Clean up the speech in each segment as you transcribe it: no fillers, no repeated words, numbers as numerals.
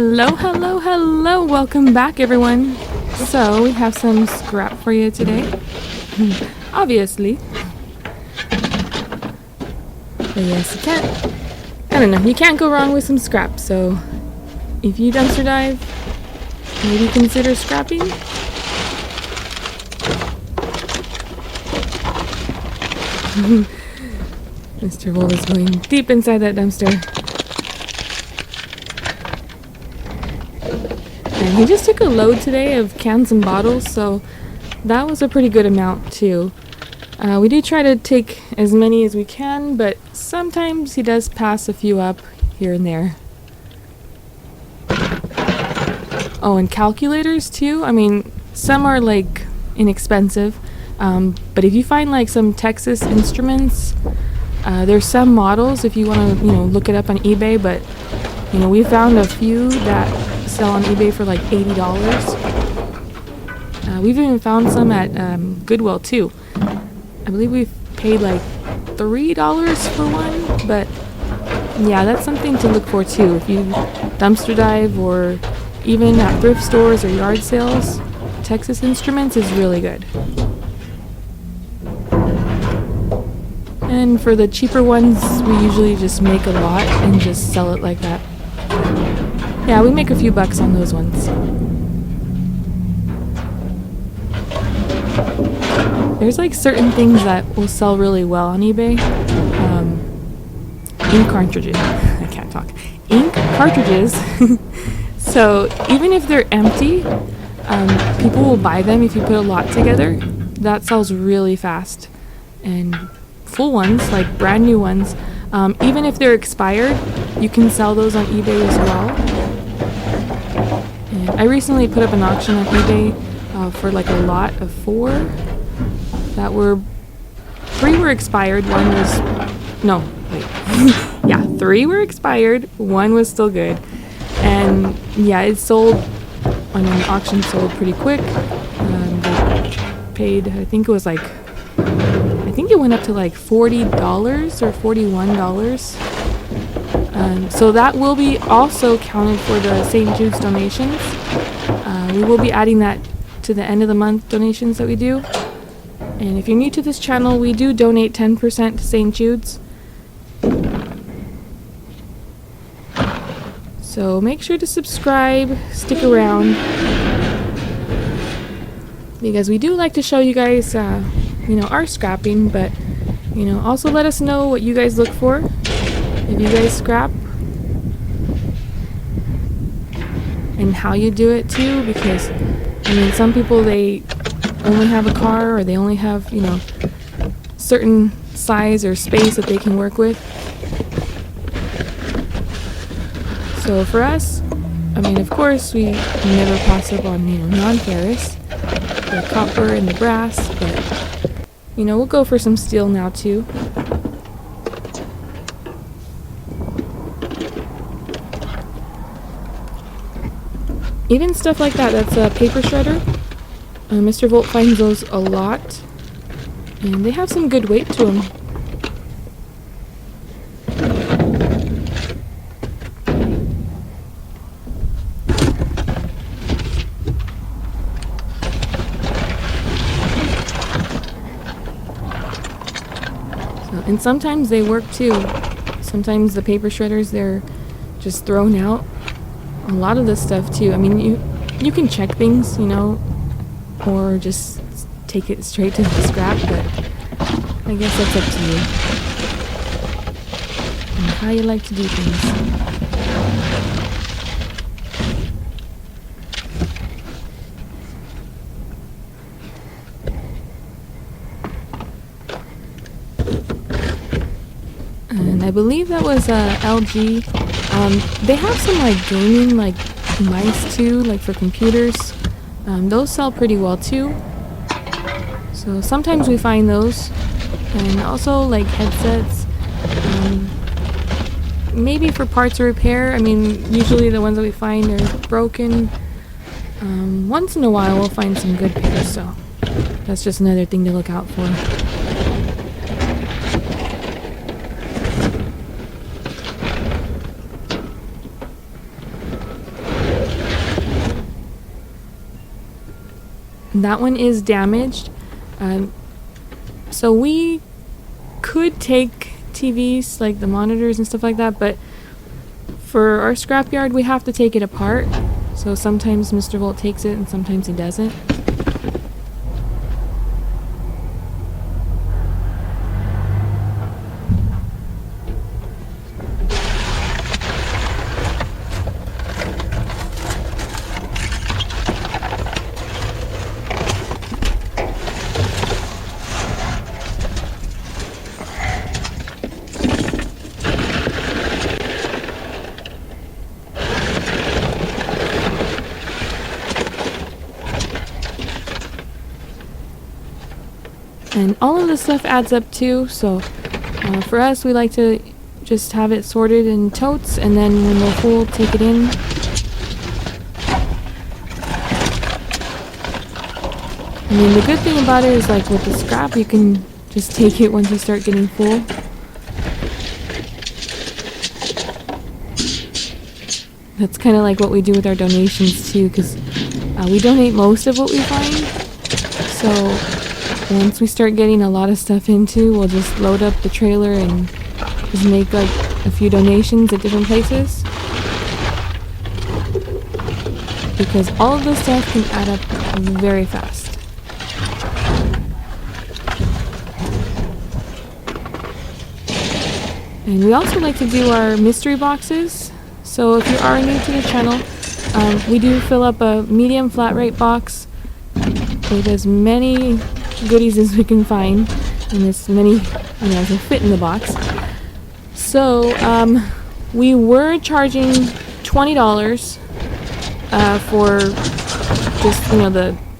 Hello, hello, hello. Welcome back, everyone. So, we have some scrap for you today. Obviously. But yes, I don't know, you can't go wrong with some scrap. So, if you dumpster dive, maybe consider scrapping. Mr. Wolf is going deep inside that dumpster. And he just took a load today of cans and bottles, so that was a pretty good amount too. We do try to take as many as we can, but sometimes he does pass a few up here and there. Oh, and calculators too. I mean, some are like inexpensive, but if you find like some Texas Instruments, there's some models if you want to, look it up on eBay. But we found a few that sell on eBay for like $80. We've even found some at Goodwill too. I believe we've paid like $3 for one, but yeah, that's something to look for too. If you dumpster dive or even at thrift stores or yard sales, Texas Instruments is really good. And for the cheaper ones, we usually just make a lot and just sell it like that. Yeah, we make a few bucks on those ones. There's like certain things that will sell really well on eBay. Ink cartridges. I can't talk. Ink cartridges. So even if they're empty, people will buy them if you put a lot together. That sells really fast. And full ones, like brand new ones, even if they're expired, you can sell those on eBay as well. And I recently put up an auction on eBay for like a lot of 4 that were 3 were expired, 1 was yeah, 3 were expired, 1 was still good. And yeah, it sold on an auction, sold pretty quick. They paid, I think it went up to like $40 or $41. So that will be also counted for the St. Jude's donations. We will be adding that to the end of the month donations that we do. And if you're new to this channel, we do donate 10% to St. Jude's. So make sure to subscribe, stick around, because we do like to show you guys, our scrapping, but, also let us know what you guys look for if you guys scrap, and how you do it too, because, some people, they only have a car, or they only have, certain size or space that they can work with. So for us, of course, we never pass up on, non-ferrous, the copper and the brass, but, we'll go for some steel now too. Even stuff like that, that's a paper shredder. Mr. Volt finds those a lot, and they have some good weight to them. And sometimes they work too. Sometimes the paper shredders, they're just thrown out. A lot of this stuff too. You can check things, or just take it straight to the scrap, but I guess that's up to you and how you like to do things. And I believe that was LG. They have some like gaming like mice too, like for computers. Those sell pretty well too. So sometimes we find those, and also like headsets. Maybe for parts of repair. Usually the ones that we find are broken. Once in a while we'll find some good pairs, so that's just another thing to look out for. That one is damaged. So we could take TVs, like the monitors and stuff like that, but for our scrapyard we have to take it apart. So sometimes Mr. Volt takes it and sometimes he doesn't. And all of this stuff adds up too, so for us we like to just have it sorted in totes, and then when we're full, take it in. I mean, the good thing about it is, like with the scrap, you can just take it once you start getting full. That's kind of like what we do with our donations too, because we donate most of what we find. So once we start getting a lot of stuff into, we'll just load up the trailer and just make like a few donations at different places. Because all of this stuff can add up very fast. And we also like to do our mystery boxes. So if you are new to the channel, we do fill up a medium flat rate box with as many goodies as we can find, and as many, as will fit in the box. So we were charging $20 for just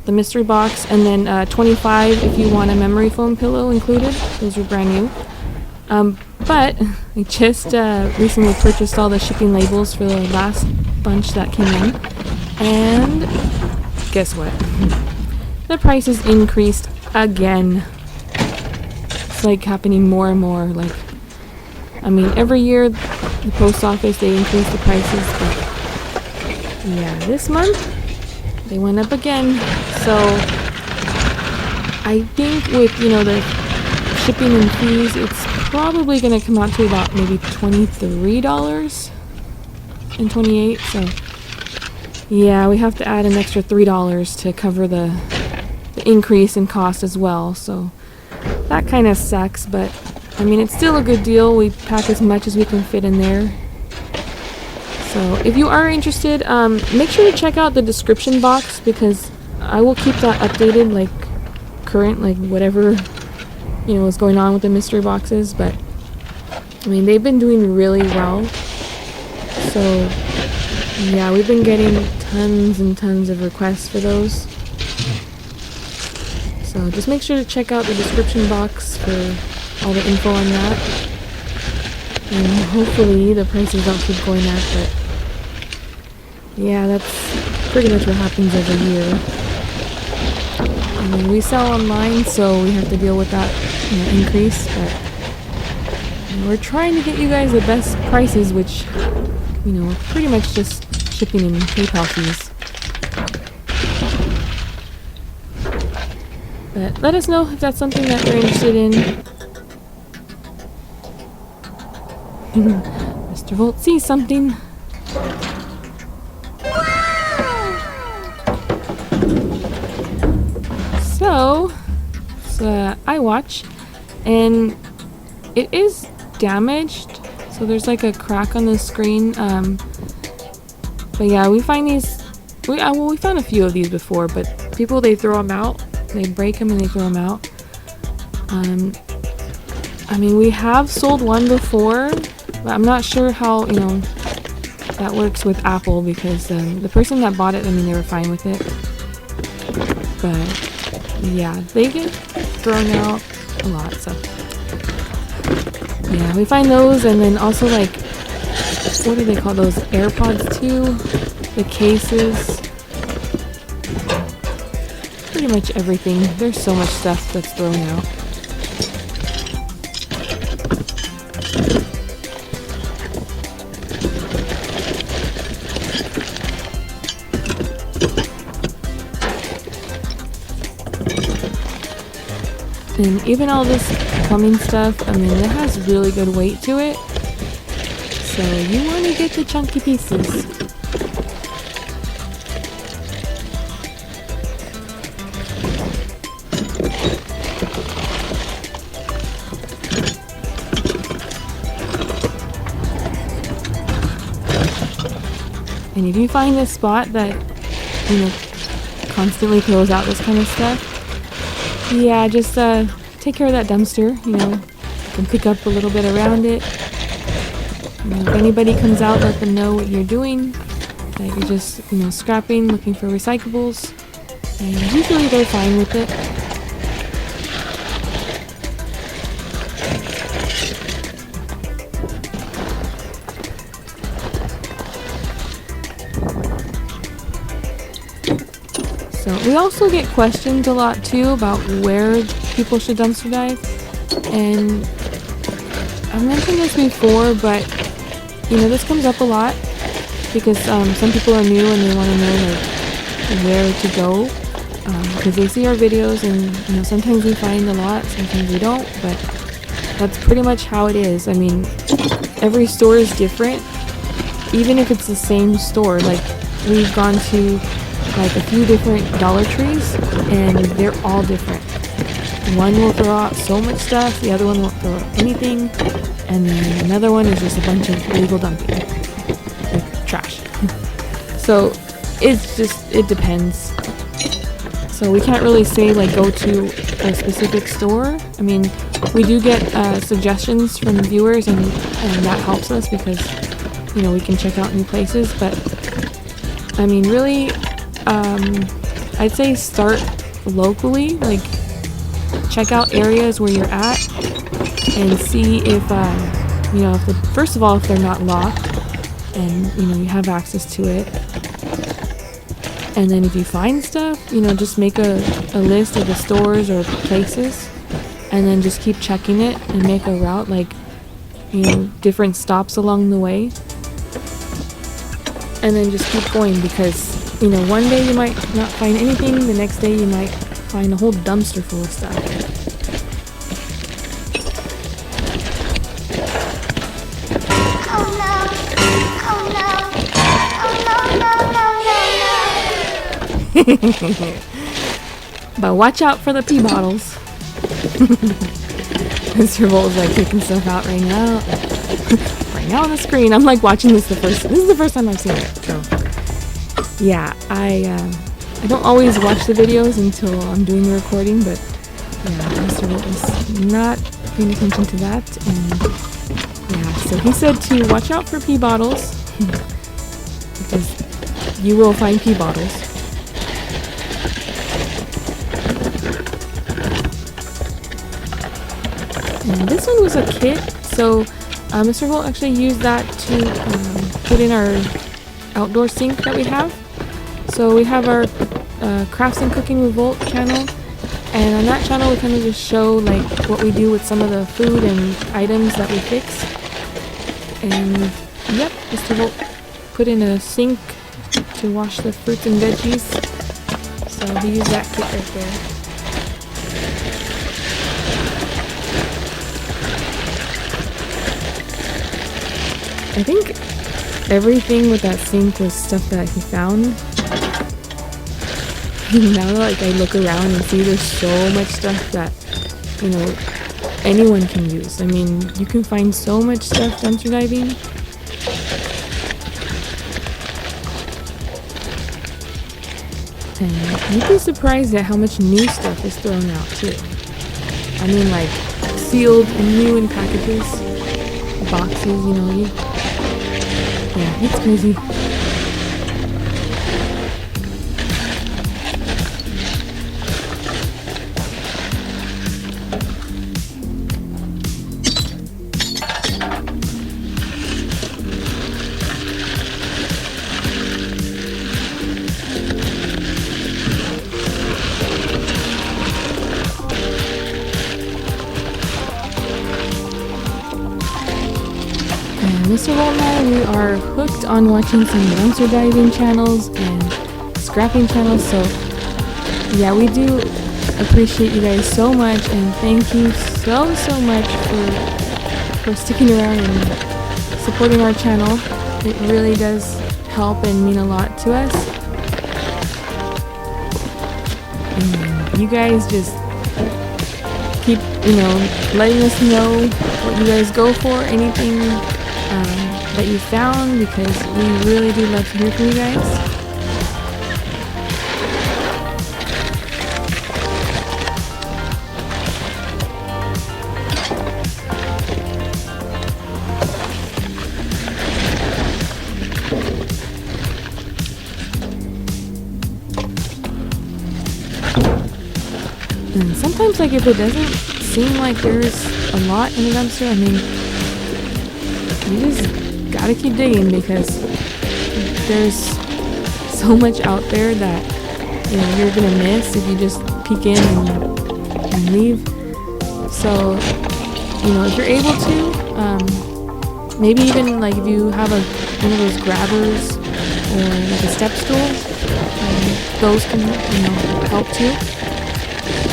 the mystery box, and then $25 if you want a memory foam pillow included. Those were brand new. But I just recently purchased all the shipping labels for the last bunch that came in, and guess what? The prices increased again. It's like happening more and more. Like, I mean, every year the post office, they increase the prices, but yeah, this month they went up again. So I think with the shipping and fees, it's probably going to come out to about maybe $23 and $28. So yeah, we have to add an extra $3 to cover the increase in cost as well. So that kind of sucks, but I mean, it's still a good deal. We pack as much as we can fit in there. So if you are interested, make sure to check out the description box, because I will keep that updated, like current, like whatever is going on with the mystery boxes. But I mean, they've been doing really well. So yeah, we've been getting tons and tons of requests for those. So just make sure to check out the description box for all the info on that. And hopefully the prices don't keep going up, but yeah, that's pretty much what happens every year. I mean, we sell online, so we have to deal with that increase, but we're trying to get you guys the best prices, which pretty much just shipping and PayPal fees. But let us know if that's something that you're interested in. Mr. Volt sees something. So it's iWatch, and it is damaged. So there's like a crack on the screen. But yeah, we find these. We found a few of these before, but people, they throw them out. They break them and they throw them out. I mean, we have sold one before, but I'm not sure how that works with Apple, because the person that bought it, I mean, they were fine with it. But yeah, they get thrown out a lot. So yeah, we find those, and then also like, what do they call those? AirPods too? The cases. Pretty much everything. There's so much stuff that's thrown out. And even all this plumbing stuff, I mean, it has really good weight to it. So you want to get the chunky pieces. And if you find a spot that, you know, constantly throws out this kind of stuff, yeah, just take care of that dumpster. You know, you can pick up a little bit around it. You know, if anybody comes out, let them know what you're doing. That you're just, you know, scrapping, looking for recyclables, and usually they're fine with it. So we also get questions a lot too about where people should dumpster dive, and I've mentioned this before, but you know, this comes up a lot because some people are new and they want to know like where to go because they see our videos, and you know, sometimes we find a lot, sometimes we don't, but that's pretty much how it is. I mean, every store is different, even if it's the same store. Like, we've gone to like a few different Dollar Trees and they're all different. One will throw out so much stuff, the other one won't throw out anything, and then another one is just a bunch of illegal dumping, like trash. So it depends. So we can't really say like go to a specific store. I mean, we do get suggestions from viewers, and that helps us because, you know, we can check out new places. But I mean, really, I'd say start locally. Like, check out areas where you're at and see if you know, first of all, if they're not locked and you know you have access to it. And then if you find stuff, you know, just make a list of the stores or places, and then just keep checking it and make a route, like, you know, different stops along the way, and then just keep going, because, you know, one day you might not find anything, the next day you might find a whole dumpster full of stuff. But watch out for the pee bottles. Mr. Volt's like taking stuff out right now. Right now on the screen. I'm like watching this this is the first time I've seen it. So yeah, I don't always watch the videos until I'm doing the recording, but yeah, Mr. Volt is not paying attention to that, and yeah, so he said to watch out for pee bottles because you will find pee bottles. And this one was a kit, so Mr. Volt actually used that to put in our outdoor sink that we have. So we have our Crafts and Cooking with Volt channel, and on that channel we kind of just show like what we do with some of the food and items that we fix. And yep, Mr. Volt put in a sink to wash the fruits and veggies, so he used that kit right there. I think everything with that sink was stuff that he found. Now like I look around and see there's so much stuff that, you know, anyone can use. I mean, you can find so much stuff dumpster diving. And you'd be surprised at how much new stuff is thrown out too. I mean, like sealed and new in packages, boxes, you know, yeah, it's crazy. Mr. Volt and I, we are hooked on watching some dumpster diving channels and scrapping channels, so yeah, we do appreciate you guys so much, and thank you so much for sticking around and supporting our channel. It really does help and mean a lot to us. And you guys just keep, letting us know what you guys go for, anything that you found, because we really do love to hear from you guys. And sometimes, like, if it doesn't seem like there's a lot in the dumpster, I mean, you just gotta keep digging, because there's so much out there that, you're gonna miss if you just peek in and leave. So, if you're able to, maybe even, like, if you have one of those grabbers or like a step stool, those can, help too.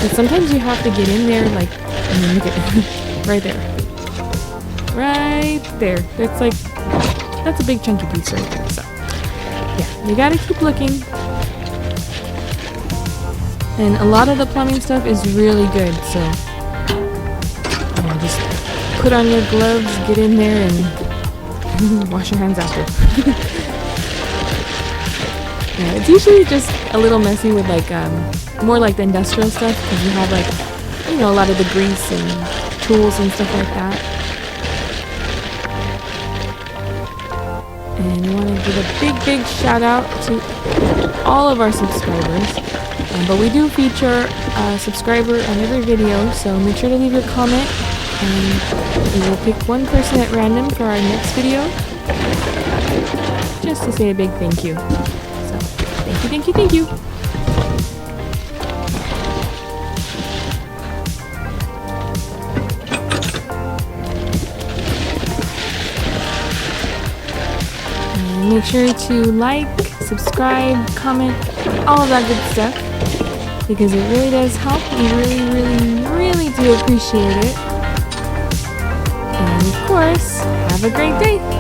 But sometimes you have to get in there, like, look at it, right there. Right there. That's a big chunky piece right there. So, yeah, you gotta keep looking. And a lot of the plumbing stuff is really good, so just put on your gloves, get in there, and wash your hands after. Yeah, it's usually just a little messy with, like, more like the industrial stuff, because you have, like, a lot of the grease and tools and stuff like that. And I want to give a big shout out to all of our subscribers. But we do feature a subscriber on every video, so make sure to leave your comment, and we will pick one person at random for our next video, just to say a big thank you. So, thank you. And make sure to like, subscribe, comment, all of that good stuff, because it really does help. We really do appreciate it. And of course, have a great day.